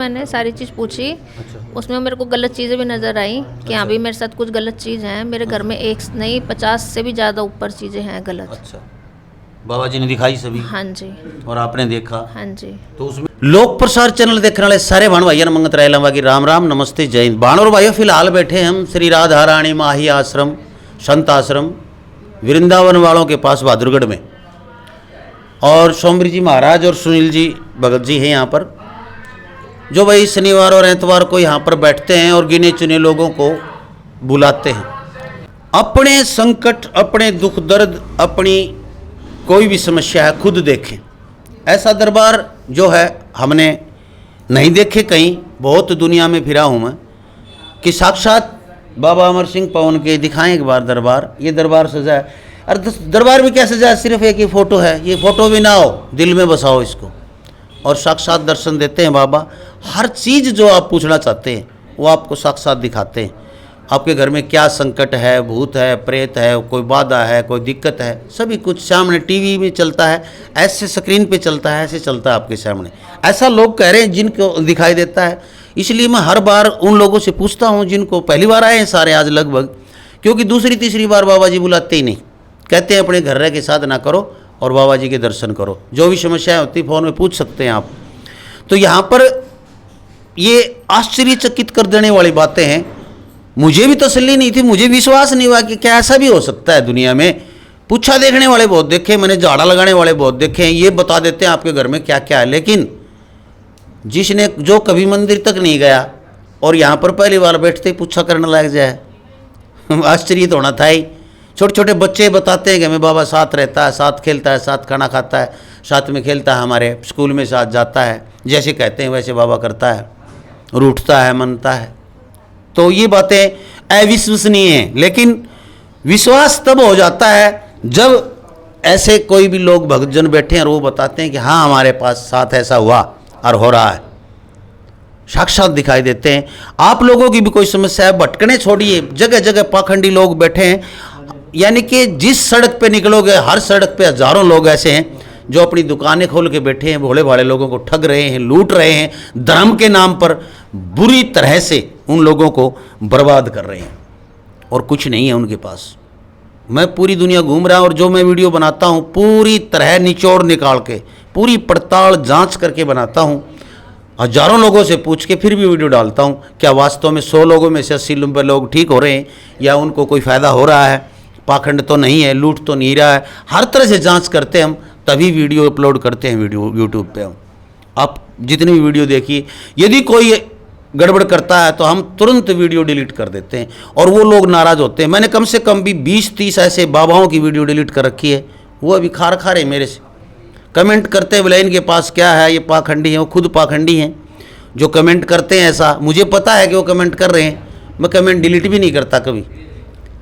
मैंने सारी चीज़ पूछी। अच्छा। उसमें मेरे को गलत चीज़ें भी नज़र आई कि हाँ भी मेरे साथ कुछ गलत चीज़ है। मेरे घर में एक नहीं 50 से भी ज़्यादा ऊपर चीज़ें हैं गलत। अच्छा, बाबा जी ने दिखाई सभी हाँ जी। और आपने देखा। हाँ जी। तो उसमें लोक प्रसार चैनल देखने वाले सारे भाण भाइयों ने मंगत राय लंबा की राम राम नमस्ते जय हिंद। भाण और भाइयों फिलहाल बैठे हम श्री राधा रानी माही आश्रम संत आश्रम वृंदावन वालों के पास बहादुरगढ़ में, और सोमवीर जी महाराज और सुनील जी भगत जी हैं यहाँ पर, जो भाई शनिवार और एतवार को यहाँ पर बैठते हैं और गिने चुने लोगों को बुलाते हैं। अपने संकट, अपने दुख दर्द, अपनी कोई भी समस्या है खुद देखें। ऐसा दरबार जो है हमने नहीं देखे कहीं, बहुत दुनिया में फिरा हूँ मैं, कि साक्षात बाबा अमर सिंह पवन के दिखाएं एक बार दरबार। ये दरबार सजा है, अरे दरबार भी क्या सजा है, सिर्फ एक ही फ़ोटो है। ये फ़ोटो भी ना हो, दिल में बसाओ इसको, और साक्षात दर्शन देते हैं बाबा। हर चीज़ जो आप पूछना चाहते हैं वो आपको साक्षात दिखाते हैं। आपके घर में क्या संकट है, भूत है, प्रेत है, कोई बाधा है, कोई दिक्कत है, सभी कुछ सामने टीवी में चलता है, ऐसे स्क्रीन पे चलता है, ऐसे चलता है आपके सामने। ऐसा लोग कह रहे हैं जिनको दिखाई देता है। इसलिए मैं हर बार उन लोगों से पूछता हूँ जिनको पहली बार आए हैं सारे आज लगभग, क्योंकि दूसरी तीसरी बार बाबा जी बुलाते ही नहीं। कहते हैं अपने घर रह के साधना करो और बाबा जी के दर्शन करो, जो भी समस्याएं होती फ़ोन में पूछ सकते हैं आप। तो यहाँ पर ये आश्चर्यचकित कर देने वाली बातें हैं। मुझे भी तसल्ली नहीं थी, मुझे विश्वास नहीं हुआ कि क्या ऐसा भी हो सकता है दुनिया में। पूछा देखने वाले बहुत देखे, मैंने झाड़ा लगाने वाले बहुत देखे हैं, ये बता देते हैं आपके घर में क्या क्या है। लेकिन जिसने जो कभी मंदिर तक नहीं गया और यहाँ पर पहली बार बैठते ही पूछा करने लग जाए, आश्चर्य तो होना था ही। छोटे छोटे बच्चे बताते हैं कि हमें बाबा साथ रहता है, साथ खेलता है, साथ खाना खाता है, साथ में खेलता है, हमारे स्कूल में साथ जाता है, जैसे कहते हैं वैसे बाबा करता है, रूठता है, मनता है। तो ये बातें अविश्वसनीय हैं, लेकिन विश्वास तब हो जाता है जब ऐसे कोई भी लोग भक्तजन बैठे हैं और वो बताते हैं कि हाँ हमारे पास साथ ऐसा हुआ और हो रहा है, साक्षात दिखाई देते हैं। आप लोगों की भी कोई समस्या है, भटकने छोड़िए, जगह जगह पाखंडी लोग बैठे हैं। यानी कि जिस सड़क पे निकलोगे हर सड़क पे हजारों लोग ऐसे हैं जो अपनी दुकानें खोल के बैठे हैं, भोले भाले लोगों को ठग रहे हैं, लूट रहे हैं, धर्म के नाम पर बुरी तरह से उन लोगों को बर्बाद कर रहे हैं, और कुछ नहीं है उनके पास। मैं पूरी दुनिया घूम रहा हूँ और जो मैं वीडियो बनाता हूँ पूरी तरह निचोड़ निकाल के, पूरी पड़ताल जांच करके बनाता हूँ, हजारों लोगों से पूछ के फिर भी वीडियो डालता हूँ। क्या वास्तव में 100 लोगों में से 80 लोग ठीक हो रहे हैं या उनको कोई फ़ायदा हो रहा है, पाखंड तो नहीं है, लूट तो नहीं रहा है। हर तरह से जांच करते हैं हम, तभी वीडियो अपलोड करते हैं वीडियो यूट्यूब पे हम। आप जितनी भी वीडियो देखिए, यदि कोई गड़बड़ करता है तो हम तुरंत वीडियो डिलीट कर देते हैं, और वो लोग नाराज़ होते हैं। मैंने कम से कम भी 20-30 ऐसे बाबाओं की वीडियो डिलीट कर रखी है, वो अभी खा रहे मेरे से कमेंट करते हैं, बोले इनके पास क्या है, ये पाखंडी हैं। वो खुद पाखंडी हैं जो कमेंट करते हैं ऐसा। मुझे पता है कि वो कमेंट कर रहे हैं, मैं कमेंट डिलीट भी नहीं करता कभी।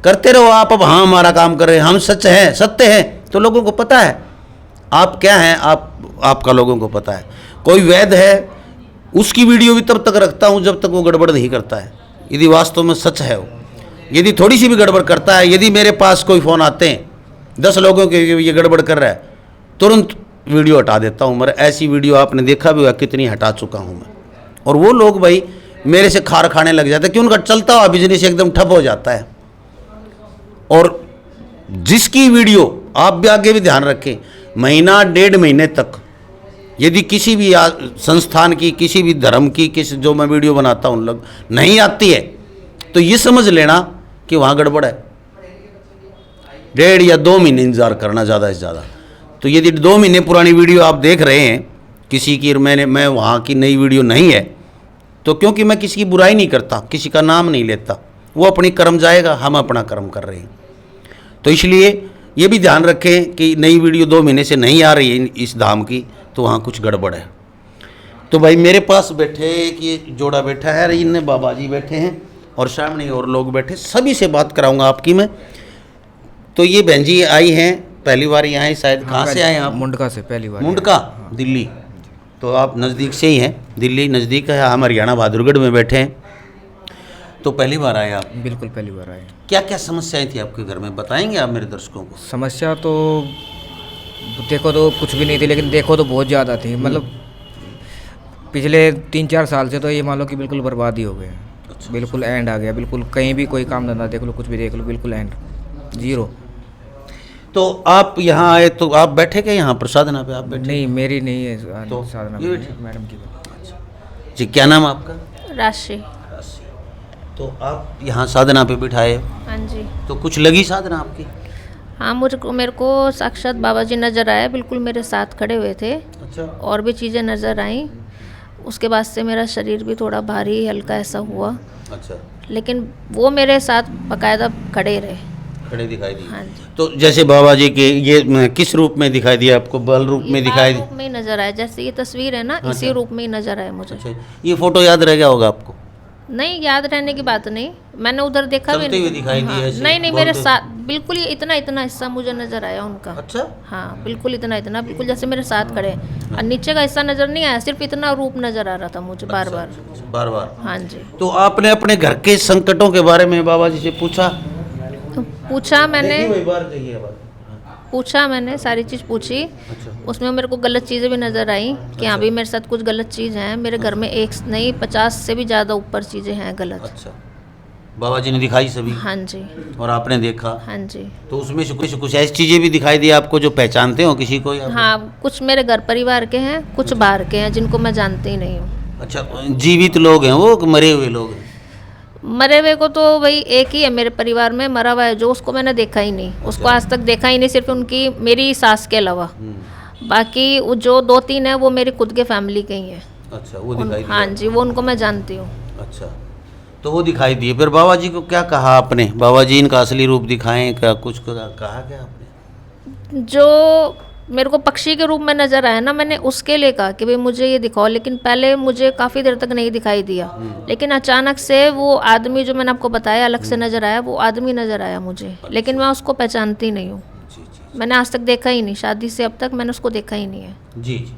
करते रहो आप, अब हाँ हमारा काम कर रहे हैं, हम सच हैं, सत्य हैं, तो लोगों को पता है आप क्या हैं, आपका लोगों को पता है। कोई वैध है उसकी वीडियो भी तब तक रखता हूँ जब तक वो गड़बड़ नहीं करता है, यदि वास्तव में सच है वो। यदि थोड़ी सी भी गड़बड़ करता है, यदि मेरे पास कोई फ़ोन आते हैं 10 लोगों के ये गड़बड़ कर रहा है, तुरंत वीडियो हटा देता हूँ। मगर ऐसी वीडियो आपने देखा भी होगा कितनी हटा चुका हूँ मैं। और वो लोग भाई मेरे से खार खाने लग जाते हैं कि उनका चलता हुआ बिजनेस एकदम ठप हो जाता है। और जिसकी वीडियो आप भी आगे भी ध्यान रखें, महीना 1.5 महीने तक यदि किसी भी संस्थान की, किसी भी धर्म की, किसी जो मैं वीडियो बनाता हूँ लोग नहीं आती है, तो ये समझ लेना कि वहाँ गड़बड़ है। 1.5 या 2 महीने इंतजार करना ज़्यादा से ज़्यादा। तो यदि 2 महीने पुरानी वीडियो आप देख रहे हैं किसी की, मैं वहाँ की नई वीडियो नहीं है, तो क्योंकि मैं किसी की बुराई नहीं करता, किसी का नाम नहीं लेता, वो अपनी कर्म जाएगा, हम अपना कर्म कर रहे हैं। तो इसलिए ये भी ध्यान रखें कि नई वीडियो 2 महीने से नहीं आ रही है इस धाम की, तो वहाँ कुछ गड़बड़ है। तो भाई मेरे पास बैठे एक ये जोड़ा बैठा है, इनने बाबा जी बैठे हैं और सामने और लोग बैठे, सभी से बात कराऊंगा आपकी मैं। तो ये बहन जी आई हैं पहली बार यहाँ है शायद। कहाँ से आए आप? मुंडका से पहली बार। मुंडका, दिल्ली। तो आप नज़दीक से ही हैं, दिल्ली नज़दीक है, हम हरियाणा बहादुरगढ़ में बैठे हैं। तो पहली बार आए आप? बिल्कुल पहली बार आए। क्या क्या समस्याएं थी आपके घर में, बताएंगे आप मेरे दर्शकों को? समस्या तो देखो तो कुछ भी नहीं थी, लेकिन देखो तो बहुत ज़्यादा थी। मतलब पिछले 3-4 साल से तो ये मान लो कि बिल्कुल बर्बाद ही हो गए हैं। बिल्कुल एंड आ गया, बिल्कुल कहीं भी कोई काम धंधा देख लो, कुछ भी देख लो, बिल्कुल एंड, जीरो। तो आप यहाँ आए तो आप बैठे क्या यहाँ पर साधना पे? आप बैठे? नहीं, मेरी नहीं है तो साधना, ये बैठे? मैडम की। जी, क्या नाम है आपका? राशि। तो आप यहाँ साधना पे बिठाए, हाँ जी। तो कुछ लगी साधना आपकी? हाँ, मेरे को साक्षात बाबा जी नज़र आए, बिल्कुल मेरे साथ खड़े हुए थे। अच्छा। और भी चीज़ें नज़र आईं। उसके बाद से मेरा शरीर भी थोड़ा भारी हल्का ऐसा हुआ, अच्छा, लेकिन वो मेरे साथ बाकायदा खड़े रहे। खड़े दिखाई दिए। हाँ जी। तो जैसे बाबा जी के ये किस रूप में दिखाई दिया आपको? बल रूप में ये दिखाई बाल रूप में ही नज़र आया, जैसे ये तस्वीर है ना, इसी रूप में ही नज़र आया मुझे। अच्छा, ये फोटो याद रह गया होगा आपको? नहीं, याद रहने की बात नहीं, मैंने उधर देखा भी चलते हुए दिखाई दिए ऐसे? नहीं नहीं, मेरे बोलते? साथ बिल्कुल ही इतना इतना हिस्सा मुझे नज़र आया उनका। अच्छा। हाँ, बिल्कुल इतना इतना, बिल्कुल जैसे मेरे साथ खड़े हैं। और नीचे का हिस्सा नज़र नहीं आया, सिर्फ इतना रूप नज़र आ रहा था मुझे बार बार। बार बार। हाँ जी। तो आपने अपने घर के संकटों के बारे में बाबा जी से पूछा? पूछा मैंने, देखिए वही बार देखिए बात। पूछा मैंने, सारी चीज़ पूछी। अच्छा। उसमें मेरे को गलत चीज़ें भी नज़र आई कि हाँ भी मेरे साथ कुछ गलत चीज़ है। मेरे घर में एक नहीं 50 से भी ज़्यादा ऊपर चीज़ें हैं गलत। अच्छा, बाबा जी ने दिखाई सभी? हाँ जी। और आपने देखा? हाँ जी। तो उसमें से कुछ ऐसी चीज़ें भी दिखाई दी आपको जो पहचानते हो किसी को? या हाँ, कुछ मेरे घर परिवार के हैं, कुछ बाहर के हैं जिनको मैं जानती ही नहीं हूँ। अच्छा, जीवित लोग हैं वो कि मरे हुए लोग हैं? मरे हुए को तो वही एक ही है मेरे परिवार में, मरा हुआ है जो, उसको मैंने देखा ही नहीं, उसको आज तक देखा ही नहीं, सिर्फ उनकी मेरी सास के अलावा। बाकी वो जो 2-3 है वो मेरी खुद के फैमिली के ही हैं। अच्छा, वो दिखाई दिया? हाँ जी, वो उनको मैं जानती हूँ। अच्छा, तो वो दिखाई दिए। फिर बाबा जी को क्या कहा आपने? बाबा जी इनका असली रूप दिखाएं, क्या कुछ कहा क्या आपने? जो मेरे को पक्षी के रूप में नज़र आया ना, मैंने उसके लिए कहा कि भाई मुझे ये दिखाओ, लेकिन पहले मुझे काफ़ी देर तक नहीं दिखाई दिया। लेकिन अचानक से वो आदमी जो मैंने आपको बताया अलग से नज़र आया, वो आदमी नज़र आया मुझे, लेकिन मैं उसको पहचानती नहीं हूँ। जी जी मैंने आज तक देखा ही नहीं, शादी से अब तक मैंने उसको देखा ही नहीं है। जी जी।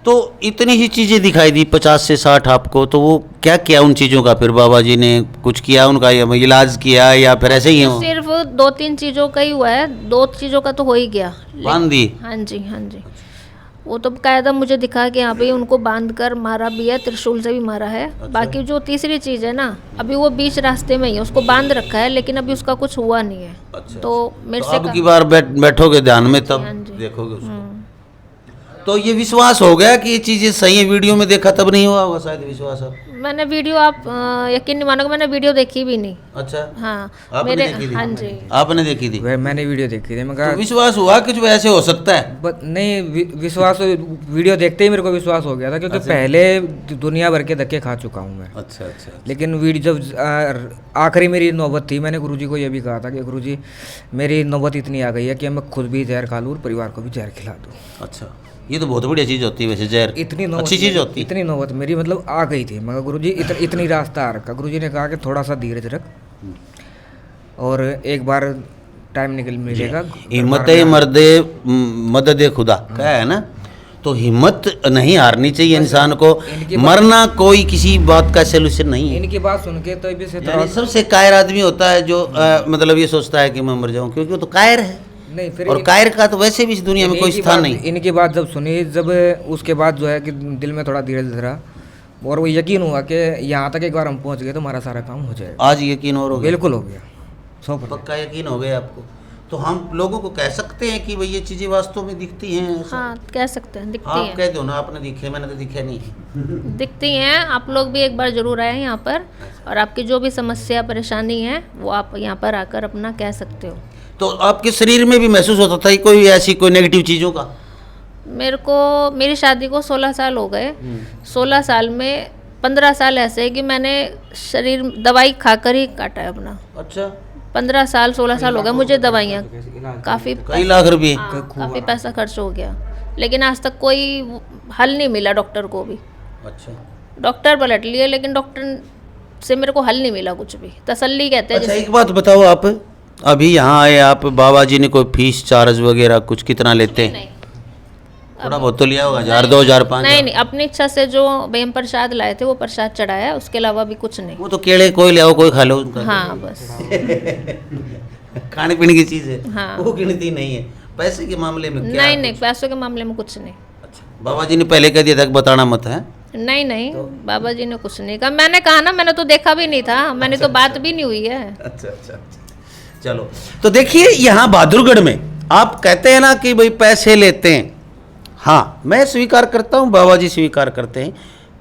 तो इतनी ही चीज़ें दिखाई दी 50 से 60 आपको, तो वो क्या किया उन चीज़ों का? फिर बाबा जी ने कुछ किया उनका, या इलाज किया, या फिर ऐसे ही हो? सिर्फ 2-3 चीज़ों का ही हुआ है, 2 चीज़ों का तो हो ही गया। बांध दी? हाँ जी, हाँ जी। वो तो कायदा मुझे दिखा कि यहाँ पे उनको बांध कर मारा भी है, त्रिशूल से भी मारा है। बाकी जो तीसरी चीज़ है ना, अभी वो बीच रास्ते में ही है, उसको बांध रखा है, लेकिन अभी उसका कुछ हुआ नहीं है। अच्छा, तो मेरे तो से अब की बार बैठोगे ध्यान में तब हाँ जी। देखोगे उसको। तो ये विश्वास हो गया कि ये चीज़ें सही है? वीडियो में देखा तब नहीं हुआ होगा शायद विश्वास अब? मैंने वीडियो, आप यकीन नहीं मानोगे, मैंने वीडियो देखी भी नहीं। अच्छा, हाँ, आपने मेरे देखी थी? हाँ जी। आपने देखी थी? वह मैंने वीडियो देखी थी, मैं कहा तो विश्वास हुआ कि जो ऐसे हो सकता है? नहीं, विश्वास, वीडियो देखते ही मेरे को विश्वास हो गया था, क्योंकि पहले दुनिया भर के धक्के खा चुका हूँ मैं। अच्छा अच्छा। लेकिन वीडियो जब आखिरी मेरी नौबत थी, मैंने गुरुजी को ये भी कहा था कि गुरुजी मेरी नौबत इतनी आ गई है कि मैं खुद भी जहर खा लूँ और परिवार को भी जहर खिला दूँ। अच्छा, ये तो बहुत बढ़िया चीज़ होती है वैसे, जहर इतनी नौबत, अच्छी चीज़ होती है। इतनी नौबत मेरी मतलब आ गई थी, मगर गुरुजी इतनी रास्ता आ रखा। गुरुजी ने कहा कि थोड़ा सा धीरज रख और एक बार टाइम मिलेगा। हिम्मत मर्दे मदद खुदा क्या है ना, तो हिम्मत नहीं हारनी चाहिए इंसान को। मरना कोई किसी बात का सोल्यूशन नहीं है। इनकी बात सुन के तो भी से यानी सबसे कायर आदमी होता है जो मतलब ये सोचता है कि मैं मर जाऊं, क्योंकि वो तो कायर है। नहीं, फिर और कायर का तो वैसे भी इस दुनिया में कोई स्थान नहीं। इनकी बात जब सुनी, जब उसके बाद जो है कि दिल में थोड़ा धीरज धरा और वो यकीन हुआ कि यहाँ तक एक बार हम पहुँच गए तो हमारा सारा काम हो जाएगा। आज यकीन और हो गया? बिल्कुल हो गया, 100%। पक्का यकीन हो गया आपको? तो हम लोगों को कह सकते हैं कि भाई ये चीज़ें वास्तव में दिखती हैं ऐसा? हाँ, कह सकते हैं, दिखती आप हैं। कह दो ना, आपने दिखे, मैंने तो दिखे नहीं। दिखती हैं। आप लोग भी एक बार ज़रूर आए यहाँ पर, और आपकी जो भी समस्या परेशानी है वो आप यहाँ पर आकर अपना कह सकते हो। तो आपके शरीर में भी महसूस होता था कोई ऐसी कोई नेगेटिव चीज़ों का? मेरी शादी को 16 साल हो गए। 16 साल में 15 साल ऐसे है कि मैंने शरीर दवाई खाकर ही काटा है अपना। अच्छा, 15 साल 16 साल हो गए मुझे दवाइयाँ, काफ़ी कई लाख रुपए? काफ़ी पैसा खर्च हो गया, लेकिन आज तक कोई हल नहीं मिला। डॉक्टर को भी, अच्छा डॉक्टर पलट लिए, लेकिन डॉक्टर से मेरे को हल नहीं मिला कुछ भी। तसल्ली कहते हैं अच्छा, जिसे। एक बात बताओ, आप अभी यहाँ आए, आप बाबा जी ने कोई फीस चार्ज वगैरह कुछ कितना लेते हैं? नहीं, थोड़ा बहुत तो लिया होगा, 1000 2000 नहीं 5000? नहीं, अपनी इच्छा से जो हम प्रसाद लाए थे वो प्रसाद चढ़ाया, उसके अलावा भी कुछ नहीं। वो तो केले कोई ले आओ, कोई खा लो उनका। हाँ बस। खाने पीने की चीज़ है, हाँ। वो गिनती नहीं है। पैसे के मामले में क्या? नहीं नहीं, पैसों के मामले में कुछ नहीं। अच्छा, बाबा जी ने पहले कह दिया था कि बताना मत है? नहीं नहीं, बाबा जी ने कुछ नहीं कहा। मैंने कहा ना, मैंने तो देखा भी नहीं था, मैंने तो बात भी नहीं हुई है। अच्छा अच्छा अच्छा, चलो। तो देखिए यहाँ बहादुरगढ़ में आप कहते हैं ना कि भाई पैसे लेते हैं, हाँ मैं स्वीकार करता हूँ, बाबा जी स्वीकार करते हैं,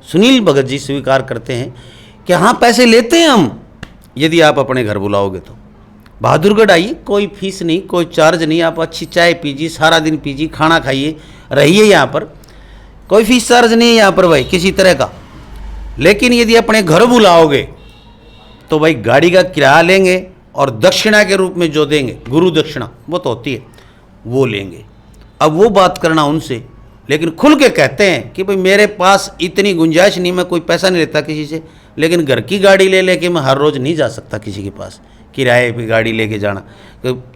सुनील भगत जी स्वीकार करते हैं कि हाँ पैसे लेते हैं हम, यदि आप अपने घर बुलाओगे तो। बहादुरगढ़ आइए, कोई फीस नहीं, कोई चार्ज नहीं, आप अच्छी चाय पीजिए, सारा दिन पीजिए, खाना खाइए, रहिए यहाँ पर, कोई फीस चार्ज नहीं है यहाँ पर भाई किसी तरह का। लेकिन यदि अपने घर बुलाओगे तो भाई गाड़ी का किराया लेंगे और दक्षिणा के रूप में जो देंगे, गुरु दक्षिणा वो तो होती है, वो लेंगे। अब वो बात करना उनसे, लेकिन खुल के कहते हैं कि भाई मेरे पास इतनी गुंजाइश नहीं, मैं कोई पैसा नहीं लेता किसी से, लेकिन घर की गाड़ी ले लेके मैं हर रोज़ नहीं जा सकता किसी के पास, किराए पे गाड़ी लेके जाना।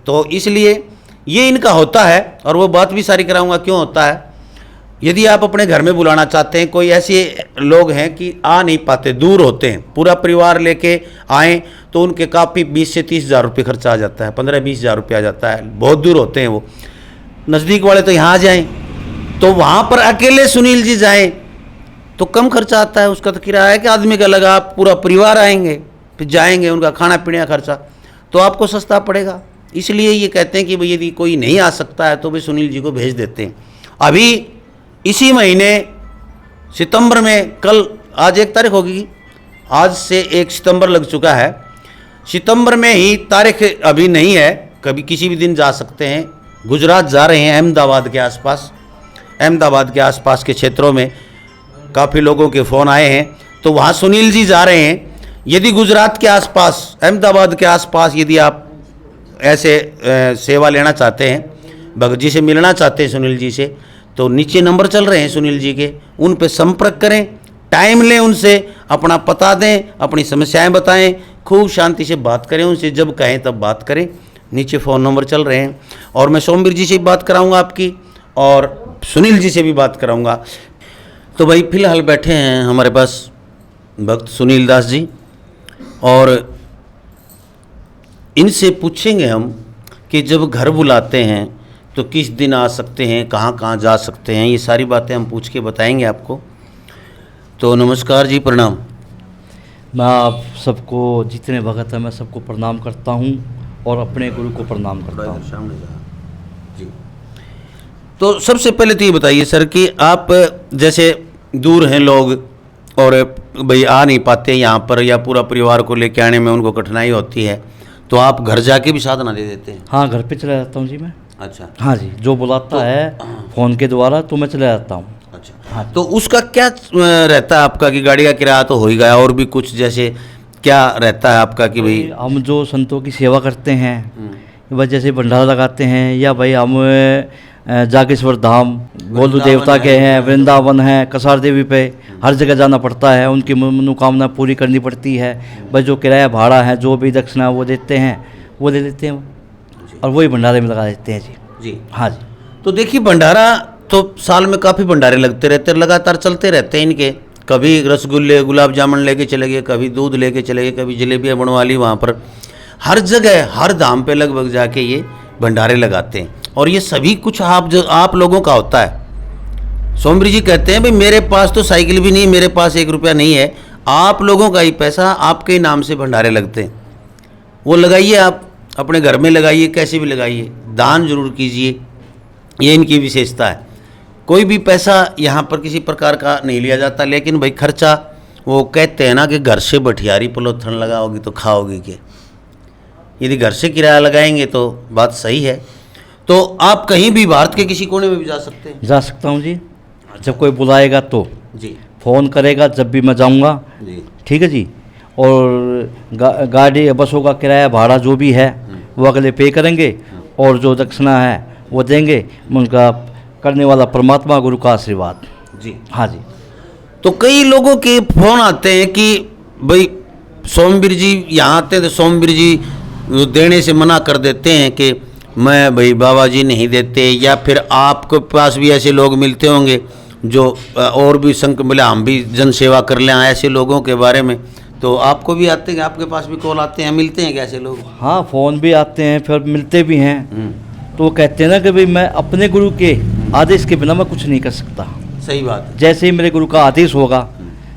तो इसलिए ये इनका होता है, और वो बात भी सारी कराऊंगा क्यों होता है। यदि आप अपने घर में बुलाना चाहते हैं, कोई ऐसे लोग हैं कि आ नहीं पाते, दूर होते हैं, पूरा परिवार लेके आएँ तो उनके काफ़ी 20 से 30 हज़ार रुपये खर्चा आ जाता है, 15-20 हज़ार रुपये आ जाता है, बहुत दूर होते हैं वो। नज़दीक वाले तो यहाँ जाएँ, तो वहाँ पर अकेले सुनील जी जाएँ तो कम खर्चा आता है, उसका तो किराया है कि आदमी का लगा, आप पूरा परिवार आएंगे फिर जाएंगे, उनका खाना पीने का खर्चा तो आपको सस्ता पड़ेगा। इसलिए ये कहते हैं कि भाई यदि कोई नहीं आ सकता है तो भाई सुनील जी को भेज देते हैं। अभी इसी महीने सितंबर में, कल आज 1 तारीख होगी, आज से 1 सितंबर लग चुका है, सितंबर में ही तारीख अभी नहीं है, कभी किसी भी दिन जा सकते हैं। गुजरात जा रहे हैं, अहमदाबाद के आसपास, अहमदाबाद के आसपास के क्षेत्रों में काफ़ी लोगों के फ़ोन आए हैं, तो वहाँ सुनील जी जा रहे हैं। यदि गुजरात के आसपास, अहमदाबाद के आसपास यदि आप ऐसे सेवा लेना चाहते हैं, भगत जी से मिलना चाहते हैं सुनील जी से, तो नीचे नंबर चल रहे हैं सुनील जी के, उन पे संपर्क करें, टाइम लें उनसे, अपना पता दें, अपनी समस्याएं बताएं, खूब शांति से बात करें उनसे, जब कहें तब बात करें। नीचे फ़ोन नंबर चल रहे हैं, और मैं सोमवीर जी से भी बात कराऊंगा आपकी, और सुनील जी से भी बात कराऊंगा। तो भाई फिलहाल बैठे हैं हमारे पास भक्त सुनील दास जी, और इनसे पूछेंगे हम कि जब घर बुलाते हैं तो किस दिन आ सकते हैं, कहाँ कहाँ जा सकते हैं, ये सारी बातें हम पूछ के बताएंगे आपको। तो नमस्कार जी, प्रणाम। मैं आप सबको, जितने भगत हैं, मैं सबको प्रणाम करता हूँ और अपने गुरु को प्रणाम करता हूँ जी। तो सबसे पहले तो ये बताइए सर कि आप जैसे दूर हैं लोग और भाई आ नहीं पाते यहाँ पर, या पूरा परिवार को लेके आने में उनको कठिनाई होती है, तो आप घर जाके भी साधना दे देते हैं? हाँ, घर पे चला जाता हूँ जी मैं। अच्छा। हाँ जी, जो बुलाता है फ़ोन के द्वारा तो मैं चला जाता हूँ। अच्छा। हाँ, तो उसका क्या रहता है आपका कि गाड़ी का किराया तो हो ही गया, और भी कुछ जैसे क्या रहता है आपका कि भाई? हम जो संतों की सेवा करते हैं, वह जैसे भंडारा लगाते हैं, या भाई हम जागेश्वर धाम, गोलू देवता के हैं, वृंदावन है, कसार देवी पे हर जगह जाना पड़ता है, उनकी मनोकामना पूरी करनी पड़ती है। भाई जो किराया भाड़ा है, जो भी दक्षिणा वो देते हैं, वो ले लेते हैं और वही भंडारे में लगा देते हैं जी। जी हाँ जी। तो देखिए भंडारा तो साल में काफ़ी भंडारे लगते रहते हैं, लगातार चलते रहते हैं इनके। कभी रसगुल्ले गुलाब जामुन लेके चले गए, कभी दूध लेके चले गए, कभी जलेबियाँ बनवा ली वहाँ पर, हर जगह हर धाम पे लगभग जाके ये भंडारे लगाते हैं। और ये सभी कुछ आप लोगों का होता है। सोमवीर जी कहते हैं भाई मेरे पास तो साइकिल भी नहीं, मेरे पास 1 रुपया नहीं है, आप लोगों का ही पैसा, आपके ही नाम से भंडारे लगते हैं। वो लगाइए, आप अपने घर में लगाइए, कैसे भी लगाइए, दान जरूर कीजिए, ये इनकी विशेषता है। कोई भी पैसा यहाँ पर किसी प्रकार का नहीं लिया जाता, लेकिन भाई खर्चा, वो कहते हैं ना कि घर से बठियारी पलोथन लगाओगी तो खाओगी क्या। यदि घर से किराया लगाएंगे तो बात सही है। तो आप कहीं भी भारत के किसी कोने में भी जा सकते हैं? जा सकता हूँ जी, जब कोई बुलाएगा तो जी, फ़ोन करेगा जब भी मैं जाऊँगा जी, ठीक है जी। और गाड़ी बसों का किराया भाड़ा जो भी है वो अगले पे करेंगे, और जो दक्षिणा है वो देंगे। उनका करने वाला परमात्मा गुरु का आशीर्वाद जी। हाँ जी। तो कई लोगों के फ़ोन आते हैं कि भाई सोमवीर जी यहाँ आते हैं तो सोमवीर जी देने से मना कर देते हैं कि मैं भाई बाबा जी नहीं देते, या फिर आपके पास भी ऐसे लोग मिलते होंगे जो और भी संक मिला, हम भी जन सेवा कर लें, ऐसे लोगों के बारे में तो आपको भी आते हैं, आपके पास भी कॉल आते हैं, मिलते हैं कैसे लोग? हाँ, फ़ोन भी आते हैं, फिर मिलते भी हैं। तो वो कहते हैं ना कि भाई मैं अपने गुरु के आदेश के बिना मैं कुछ नहीं कर सकता। सही बात है। जैसे ही मेरे गुरु का आदेश होगा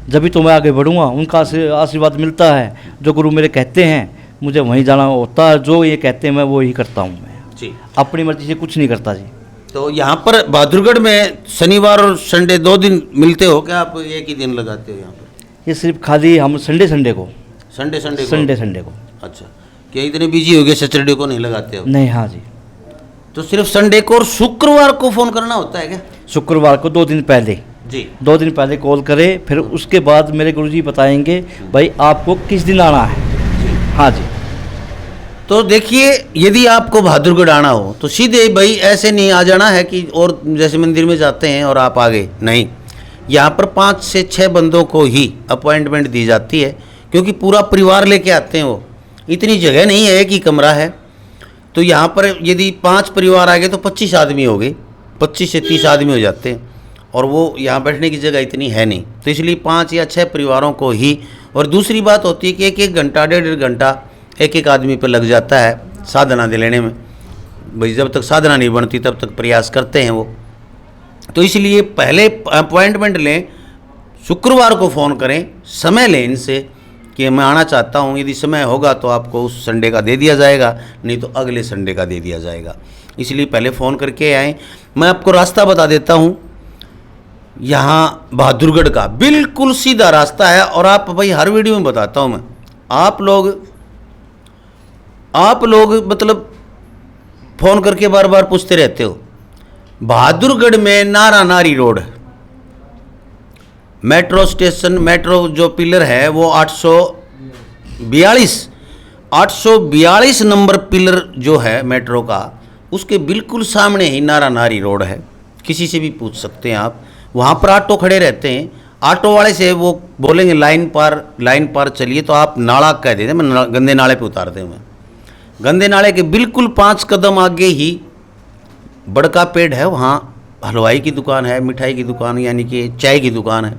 जब भी तो मैं आगे बढ़ूंगा, उनका आशीर्वाद मिलता है। जो गुरु मेरे कहते हैं मुझे वहीं जाना होता है, जो ये कहते हैं मैं वो ही करता हूँ। मैं जी अपनी मर्जी से कुछ नहीं करता जी। तो यहाँ पर बहादुरगढ़ में शनिवार और संडे 2 दिन मिलते हो क्या, आप एक ही दिन लगाते हो यहाँ पर? ये सिर्फ खाली हम संडे को संडे को। अच्छा, क्या इतने बिजी हो गए सैटरडे को नहीं लगाते हो? नहीं, हाँ जी। तो सिर्फ संडे को और शुक्रवार को फ़ोन करना होता है क्या? शुक्रवार को 2 दिन पहले जी 2 दिन पहले कॉल करे, फिर उसके बाद मेरे गुरुजी बताएंगे भाई आपको किस दिन आना है। हाँ जी। तो देखिए, यदि आपको बहादुरगढ़ आना हो तो सीधे भाई ऐसे नहीं आ जाना है कि और जैसे मंदिर में जाते हैं और आप आ गए, नहीं। यहाँ पर 5 से 6 बंदों को ही अपॉइंटमेंट दी जाती है, क्योंकि पूरा परिवार लेके आते हैं वो। इतनी जगह नहीं है, एक ही कमरा है। तो यहाँ पर यदि 5 परिवार आ गए तो 25 आदमी हो गए, 25 से 30 आदमी हो जाते हैं, और वो यहाँ बैठने की जगह इतनी है नहीं। तो इसलिए 5 या 6 परिवारों को ही। और दूसरी बात होती है कि 1-1 घंटा 1.5 घंटा एक आदमी पर लग जाता है साधना दिलाने में। भाई जब तक साधना नहीं बनती तब तक प्रयास करते हैं वो। तो इसलिए पहले अपॉइंटमेंट लें, शुक्रवार को फ़ोन करें, समय लें इनसे कि मैं आना चाहता हूँ। यदि समय होगा तो आपको उस संडे का दे दिया जाएगा, नहीं तो अगले संडे का दे दिया जाएगा। इसलिए पहले फ़ोन करके आएँ। मैं आपको रास्ता बता देता हूँ। यहाँ बहादुरगढ़ का बिल्कुल सीधा रास्ता है, और आप भाई हर वीडियो में बताता हूँ मैं। आप लोग मतलब फ़ोन करके बार बार पूछते रहते हो। बहादुरगढ़ में नारा नारी रोड, मेट्रो स्टेशन, मेट्रो जो पिलर है वो 842 नंबर पिलर जो है मेट्रो का, उसके बिल्कुल सामने ही नारा नारी रोड है। किसी से भी पूछ सकते हैं आप। वहाँ पर ऑटो खड़े रहते हैं, ऑटो वाले से वो बोलेंगे लाइन पार चलिए, तो आप नाला कह देते, मैं गंदे नाले पे उतारते हैं। मैं गंदे नाले के बिल्कुल 5 कदम आगे ही बड़का पेड़ है, वहाँ हलवाई की दुकान है, मिठाई की दुकान यानी कि चाय की दुकान है।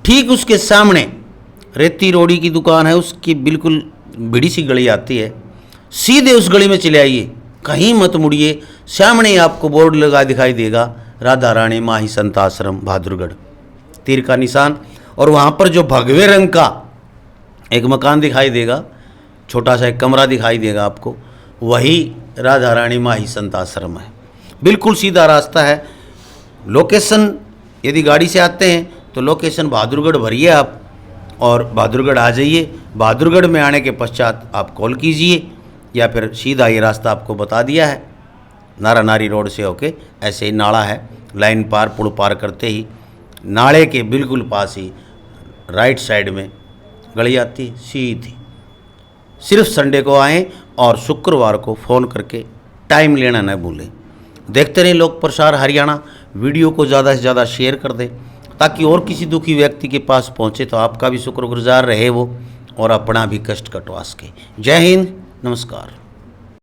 ठीक उसके सामने रेती रोड़ी की दुकान है, उसकी बिल्कुल बड़ी सी गली आती है। सीधे उस गली में चले आइए, कहीं मत मुड़िए। सामने ही आपको बोर्ड लगा दिखाई देगा, राधा रानी माही संत आश्रम बहादुरगढ़, तीर का निशान। और वहाँ पर जो भगवे रंग का एक मकान दिखाई देगा, छोटा सा एक कमरा दिखाई देगा आपको, वही राधा रानी माही संत आश्रम है। बिल्कुल सीधा रास्ता है। लोकेशन यदि गाड़ी से आते हैं तो लोकेशन बहादुरगढ़ भरिए आप, और बहादुरगढ़ आ जाइए। बहादुरगढ़ में आने के पश्चात आप कॉल कीजिए, या फिर सीधा ये रास्ता आपको बता दिया है, नारा नारी रोड से होके ऐसे ही नाला है, लाइन पार पुल पार करते ही नाले के बिल्कुल पास ही राइट साइड में गली आती है सीधी। सिर्फ संडे को आएँ और शुक्रवार को फ़ोन करके टाइम लेना न भूलें। देखते रहें लोक प्रसार हरियाणा। वीडियो को ज़्यादा से ज़्यादा शेयर कर दें, ताकि और किसी दुखी व्यक्ति के पास पहुँचे तो आपका भी शुक्रगुजार रहे वो, और अपना भी कष्ट कटवा सके। जय हिंद, नमस्कार।